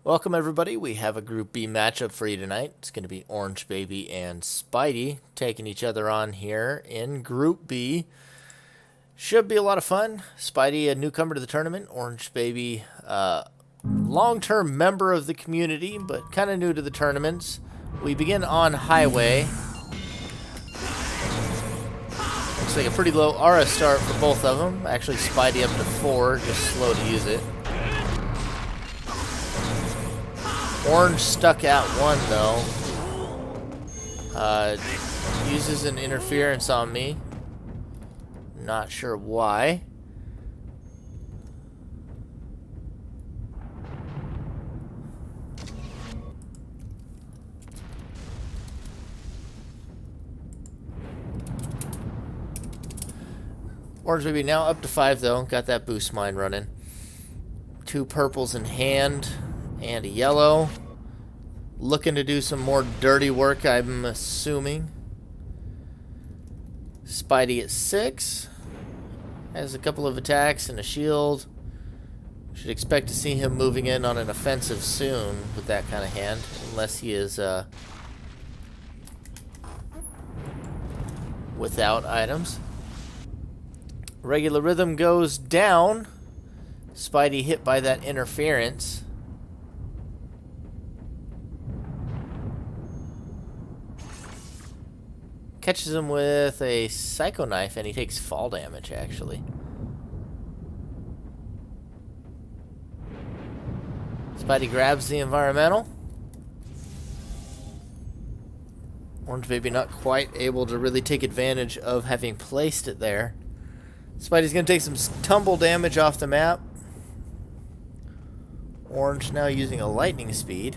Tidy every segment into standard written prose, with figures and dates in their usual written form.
Welcome everybody. We have a Group B matchup for you tonight. It's going to be Orange Baby and Spidey taking each other on here in Group B. Should be a lot of fun. Spidey, a newcomer to the tournament. Orange Baby, long-term member of the community, but kind of new to the tournaments. We begin on Highway. Looks like a pretty low aura start for both of them. Actually, Spidey up to 4, just slow to use it. Orange stuck at 1 though. Uses an interference on me. Not sure why. Orange Baby now up to 5 though. Got that boost mine running. 2 purples in hand. And a yellow. Looking to do some more dirty work, I'm assuming. Spidey at 6. Has a couple of attacks and a shield. Should expect to see him moving in on an offensive soon with that kind of hand. Unless he is without items. Regular rhythm goes down. Spidey hit by that interference. Catches him with a Psycho Knife, and he takes fall damage, actually. Spidey grabs the environmental. Orange Baby not quite able to really take advantage of having placed it there. Spidey's going to take some tumble damage off the map. Orange now using a lightning speed.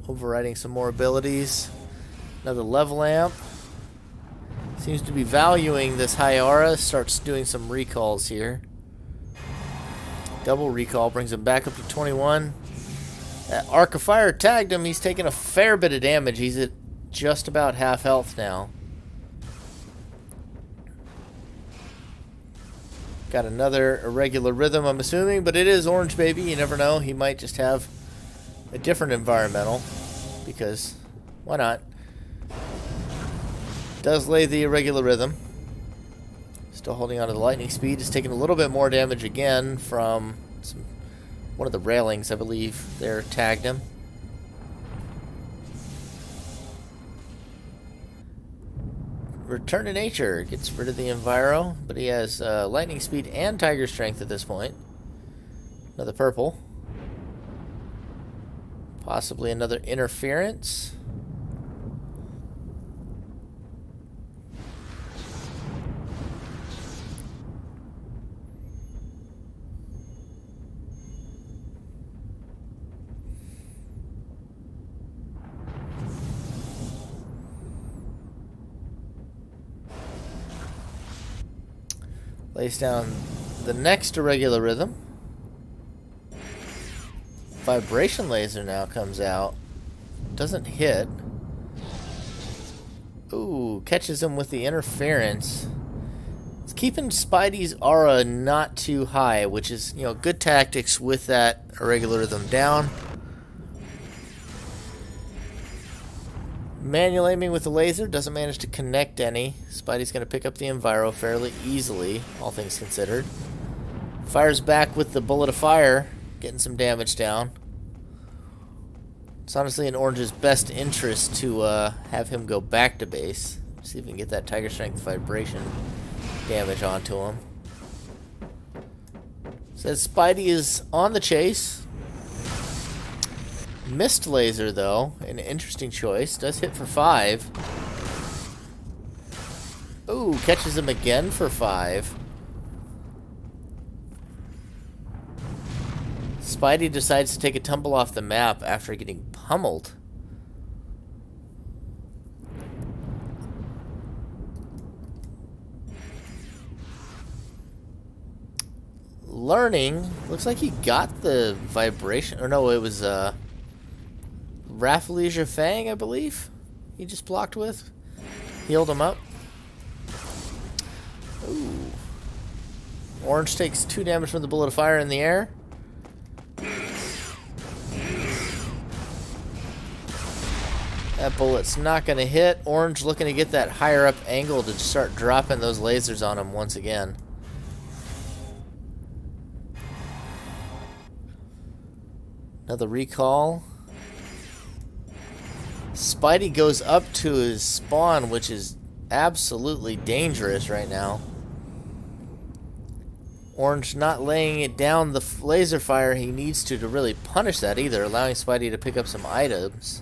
Overriding some more abilities. Another level amp. Seems to be valuing this high aura. Starts doing some recalls here. Double recall brings him back up to 21. That Arc of Fire tagged him. He's taking a fair bit of damage. He's at just about half health now. Got another irregular rhythm, I'm assuming, but it is Orange Baby. You never know. He might just have a different environmental, because why not? Does lay the irregular rhythm. Still holding on to the lightning speed. Is taking a little bit more damage again from one of the railings, I believe. There tagged him. Return to Nature gets rid of the enviro, but he has lightning speed and tiger strength at this point. Another purple. Possibly another interference. Lays down the next irregular rhythm. Vibration laser now comes out. Doesn't hit. Ooh, catches him with the interference. It's keeping Spidey's aura not too high, which is, you know, good tactics with that irregular rhythm down. Manual aiming with the laser, doesn't manage to connect any. Spidey's going to pick up the enviro fairly easily, all things considered. Fires back with the bullet of fire. Getting some damage down. It's honestly in Orange's best interest to have him go back to base. See if we can get that Tiger Strength vibration damage onto him. Says Spidey is on the chase. Missed laser, though. An interesting choice. Does hit for 5. Ooh, catches him again for 5. Spidey decides to take a tumble off the map after getting pummeled. Learning. Looks like he got the vibration. Or no, it was Rafflesia Fang, I believe. He just blocked with. Healed him up. Orange takes 2 damage from the bullet of fire in the air. That bullet's not going to hit. Orange looking to get that higher up angle to start dropping those lasers on him once again. Another recall. Spidey goes up to his spawn, which is absolutely dangerous right now. Orange not laying it down the laser fire he needs to really punish that either, allowing Spidey to pick up some items.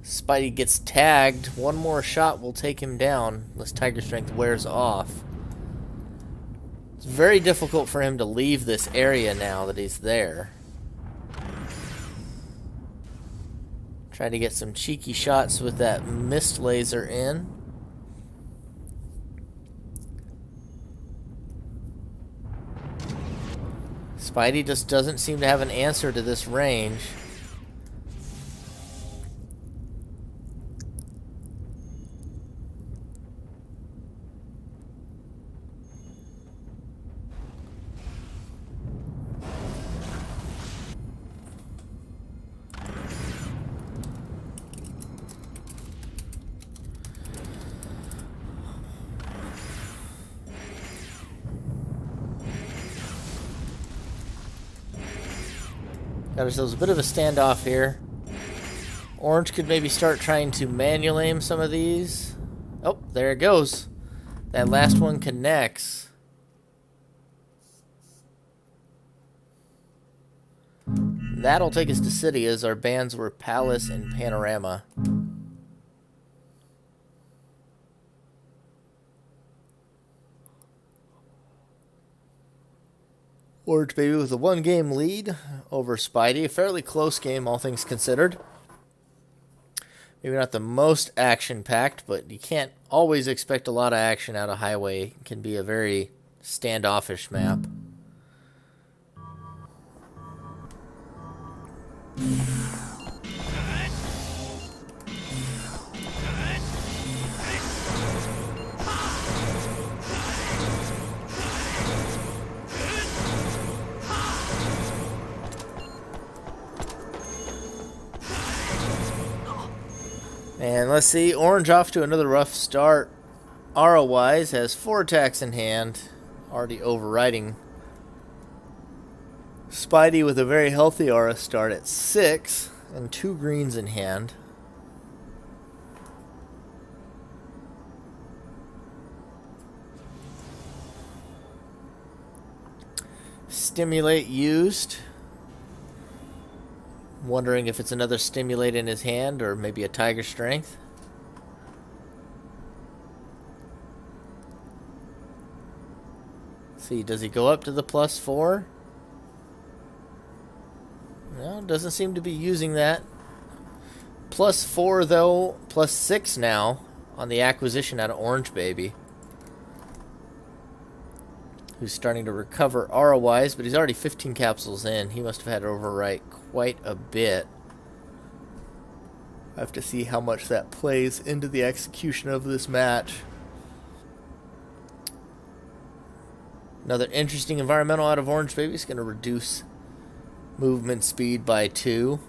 Spidey gets tagged. One more shot will take him down unless Tiger Strength wears off. It's very difficult for him to leave this area now that he's there. Try to get some cheeky shots with that mist laser in. Spidey just doesn't seem to have an answer to this range. Got ourselves a bit of a standoff here. Orange could maybe start trying to manual aim some of these. Oh, there it goes. That last one connects. That'll take us to City, as our bands were Palace and Panorama. Orange Baby with a 1-game lead over Spidey. A fairly close game, all things considered. Maybe not the most action-packed, but you can't always expect a lot of action out of Highway. It can be a very standoffish map. And let's see, Orange off to another rough start. Aura-wise, has 4 attacks in hand, already overriding Spidey with a very healthy Aura start at 6, and 2 greens in hand. Stimulate used. Wondering if it's another stimulate in his hand or maybe a Tiger Strength. Let's see, does he go up to the +4? No, doesn't seem to be using that. +4 though, +6 now on the acquisition out of Orange Baby, who's starting to recover aura-wise, but he's already 15 capsules in. He must have had to overwrite quite a bit. I have to see how much that plays into the execution of this match. Another interesting environmental out of Orange Baby is going to reduce movement speed by 2.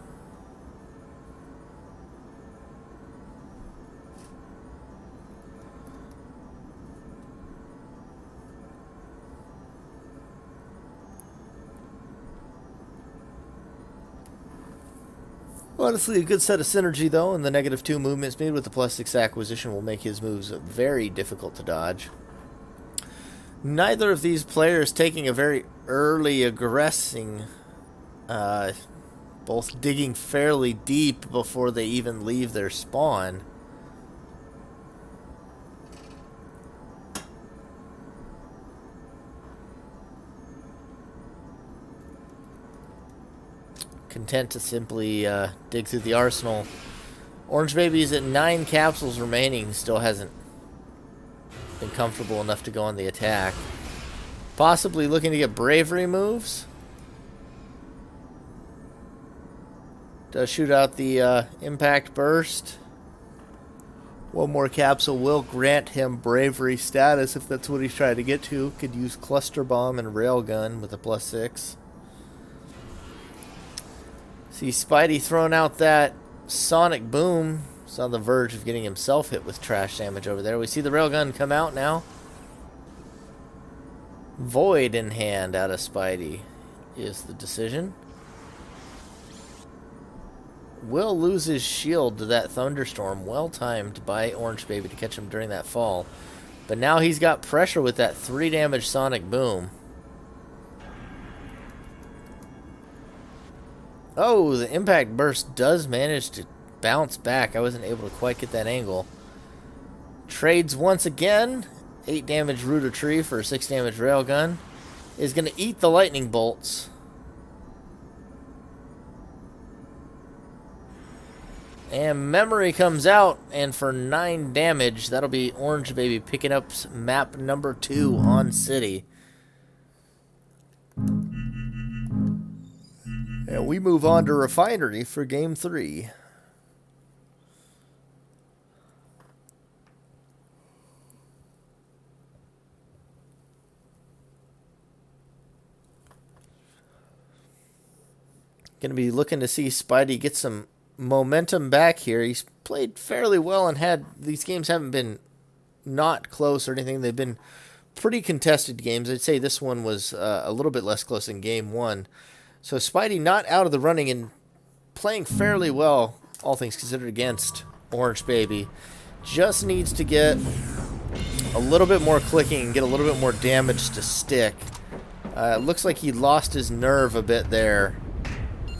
Honestly, a good set of synergy, though, and the -2 movement speed with the +6 acquisition will make his moves very difficult to dodge. Neither of these players taking a very early aggressing, both digging fairly deep before they even leave their spawn. Content to simply dig through the arsenal. Orange Baby's at 9 capsules remaining. Still hasn't been comfortable enough to go on the attack. Possibly looking to get bravery moves. Does shoot out the impact burst. One more capsule will grant him bravery status if that's what he's trying to get to. Could use cluster bomb and railgun with a +6. See Spidey throwing out that sonic boom. He's on the verge of getting himself hit with trash damage over there. We see the railgun come out now. Void in hand out of Spidey is the decision. Will lose his shield to that thunderstorm. Well timed by Orange Baby to catch him during that fall. But now he's got pressure with that 3 damage sonic boom. Oh, the impact burst does manage to bounce back. I wasn't able to quite get that angle. Trades once again. 8 damage root of tree for a 6 damage railgun. Is going to eat the lightning bolts. And memory comes out, and for 9 damage, that'll be Orange Baby picking up map number 2 on City. And we move on to Refinery for Game 3. Going to be looking to see Spidey get some momentum back here. He's played fairly well and these games haven't been not close or anything. They've been pretty contested games. I'd say this one was a little bit less close than game 1. So Spidey not out of the running and playing fairly well, all things considered, against Orange Baby. Just needs to get a little bit more clicking and get a little bit more damage to stick. It looks like he lost his nerve a bit there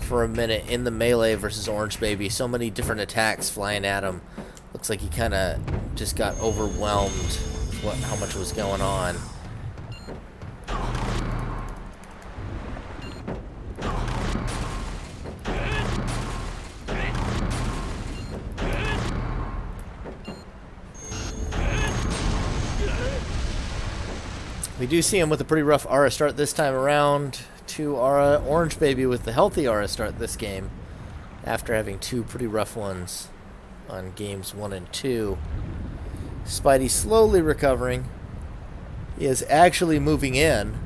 for a minute in the melee versus Orange Baby. So many different attacks flying at him. Looks like he kind of just got overwhelmed with how much was going on. We do see him with a pretty rough aura start this time around. 2 aura. Orange Baby with the healthy aura start this game after having 2 pretty rough ones on games 1 and 2. Spidey slowly recovering. He is actually moving in.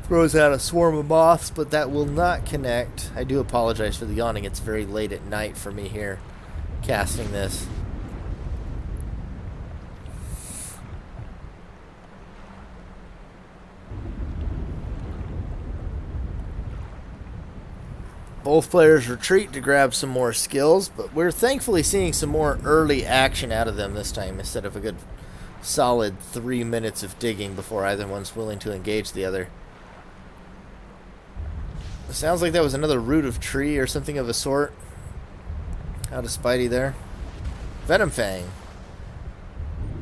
Throws out a swarm of moths, but that will not connect. I do apologize for the yawning. It's very late at night for me here casting this. Both players retreat to grab some more skills, but we're thankfully seeing some more early action out of them this time instead of a good solid 3 minutes of digging before either one's willing to engage the other. It sounds like that was another root of tree or something of a sort out of Spidey there. Venom Fang.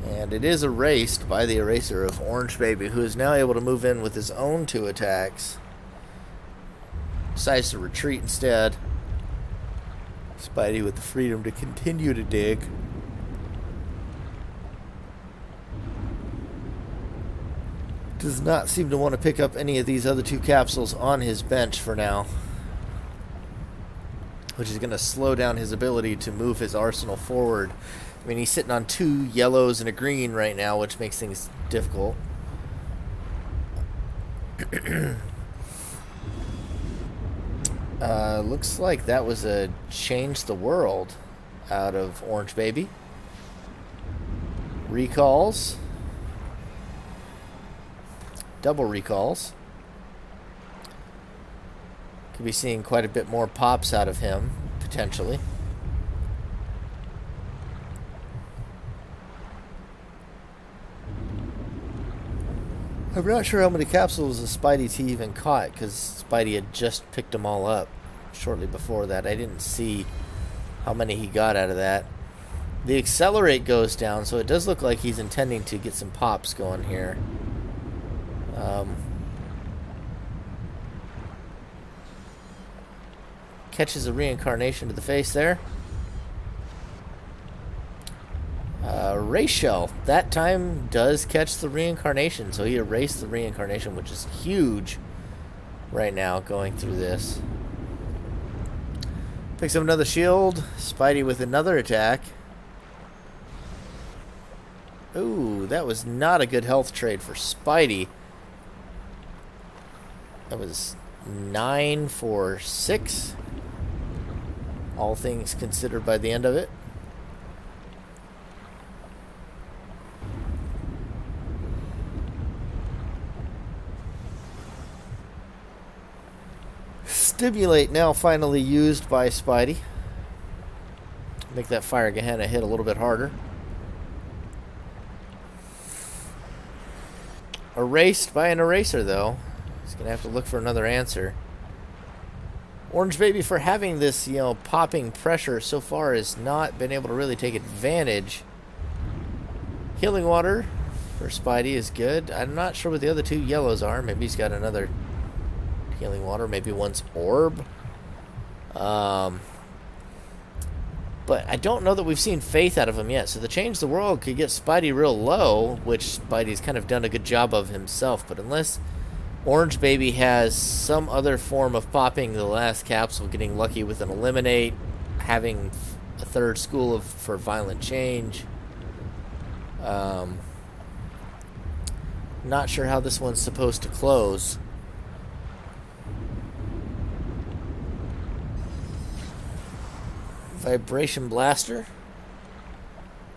And it is erased by the eraser of Orange Baby, who is now able to move in with his own 2 attacks. Decides to retreat instead. Spidey with the freedom to continue to dig. Does not seem to want to pick up any of these other 2 capsules on his bench for now, which is going to slow down his ability to move his arsenal forward. I mean, he's sitting on 2 yellows and a green right now, which makes things difficult. Looks like that was a change the world out of Orange Baby. Recalls. Double recalls. Could be seeing quite a bit more pops out of him, potentially. I'm not sure how many capsules the Spidey T even caught, because Spidey had just picked them all up shortly before that. I didn't see how many he got out of that. The accelerate goes down, so it does look like he's intending to get some pops going here. Catches a reincarnation to the face there. Ray Shell, that time does catch the reincarnation, so he erased the reincarnation, which is huge right now going through this. Picks up another shield. Spidey with another attack. Ooh, that was not a good health trade for Spidey. That was 9 for 6. All things considered by the end of it. Stimulate now finally used by Spidey. Make that fire Gehenna hit a little bit harder. Erased by an eraser, though. He's going to have to look for another answer. Orange Baby, for having this, popping pressure so far, has not been able to really take advantage. Healing Water for Spidey is good. I'm not sure what the other two yellows are. Maybe he's got another Healing Water. Maybe one's Orb. But I don't know that we've seen Faith out of him yet. So the Change the World could get Spidey real low, which Spidey's kind of done a good job of himself. But unless Orange Baby has some other form of popping the last capsule, getting lucky with an Eliminate, having a third school for Violent Change. Not sure how this one's supposed to close. Vibration Blaster.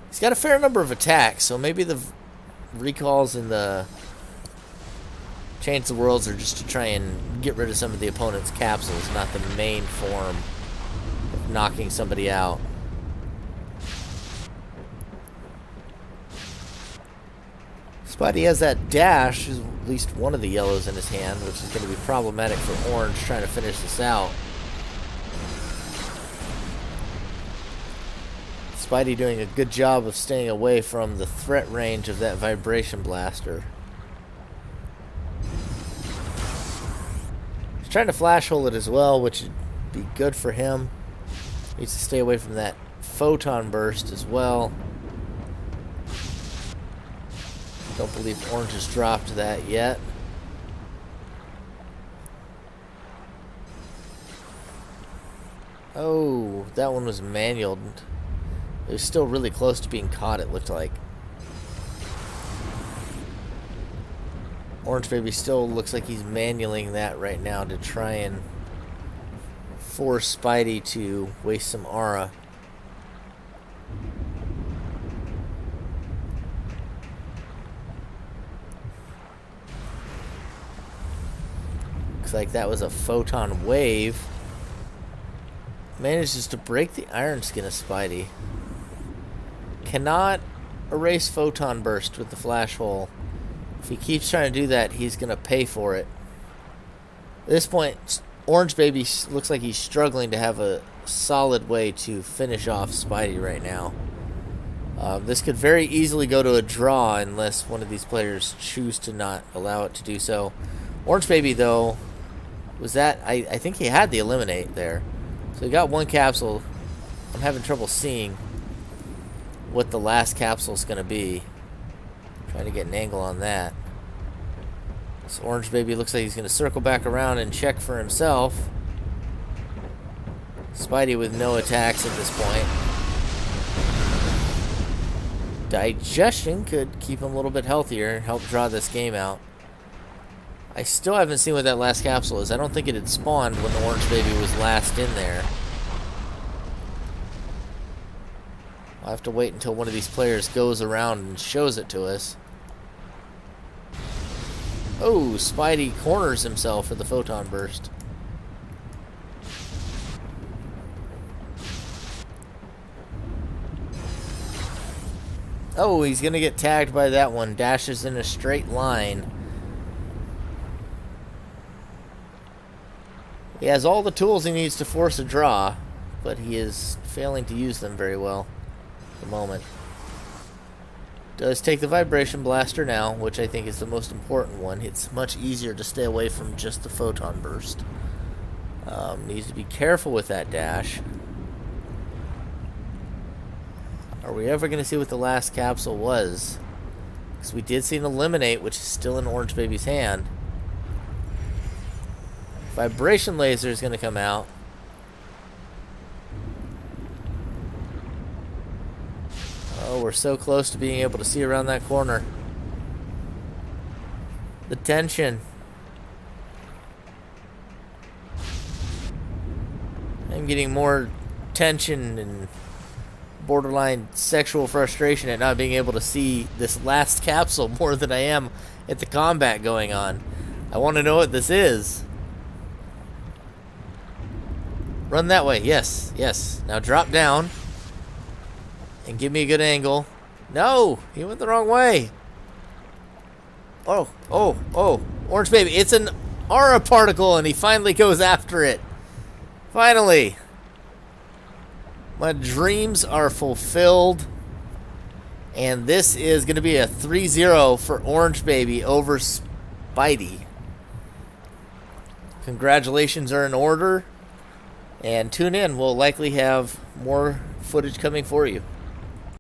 He's got a fair number of attacks, so maybe the recalls and the Change the Worlds are just to try and get rid of some of the opponent's capsules, not the main form of knocking somebody out. Spidey has that dash, at least one of the yellows in his hand, which is going to be problematic for Orange trying to finish this out. Spidey doing a good job of staying away from the threat range of that Vibration Blaster. He's trying to flash hole it as well, which would be good for him. Needs to stay away from that Photon Burst as well. Don't believe Orange has dropped that yet. Oh, that one was manualed. It was still really close to being caught, it looked like. Orange Baby still looks like he's manualing that right now to try and force Spidey to waste some aura. Looks like that was a Photon Wave. Manages to break the Iron Skin of Spidey. Cannot erase Photon Burst with the Flash Hole. If he keeps trying to do that, he's going to pay for it. At this point, Orange Baby looks like he's struggling to have a solid way to finish off Spidey right now. This could very easily go to a draw unless one of these players choose to not allow it to do so. Orange Baby, though, was that... I think he had the Eliminate there. So he got one capsule. I'm having trouble seeing what the last capsule is going to be. Trying to get an angle on that. So Orange Baby looks like he's going to circle back around and check for himself. Spidey with no attacks at this point. Digestion could keep him a little bit healthier, help draw this game out. I still haven't seen what that last capsule is. I don't think it had spawned when the Orange Baby was last in there. I'll have to wait until one of these players goes around and shows it to us. Oh, Spidey corners himself for the Photon Burst. Oh, he's going to get tagged by that one. Dashes in a straight line. He has all the tools he needs to force a draw, but he is failing to use them very well at the moment. Does take the Vibration Blaster now, which I think is the most important one. It's much easier to stay away from just the Photon Burst. Needs to be careful with that dash. Are we ever going to see what the last capsule was? Because we did see an Eliminate, which is still in Orange Baby's hand. Vibration Laser is going to come out. we're so close to being able to see around that corner. The tension. I'm getting more tension and borderline sexual frustration at not being able to see this last capsule more than I am at the combat going on. I want to know what this is. Run that way. Yes, yes. Now drop down and give me a good angle. No, he went the wrong way. Oh, oh, oh. Orange baby. It's an aura particle and he finally goes after it. Finally. My dreams are fulfilled. And this is going to be a 3-0 for Orange Baby over Spidey. Congratulations are in order. And tune in. We'll likely have more footage coming for you.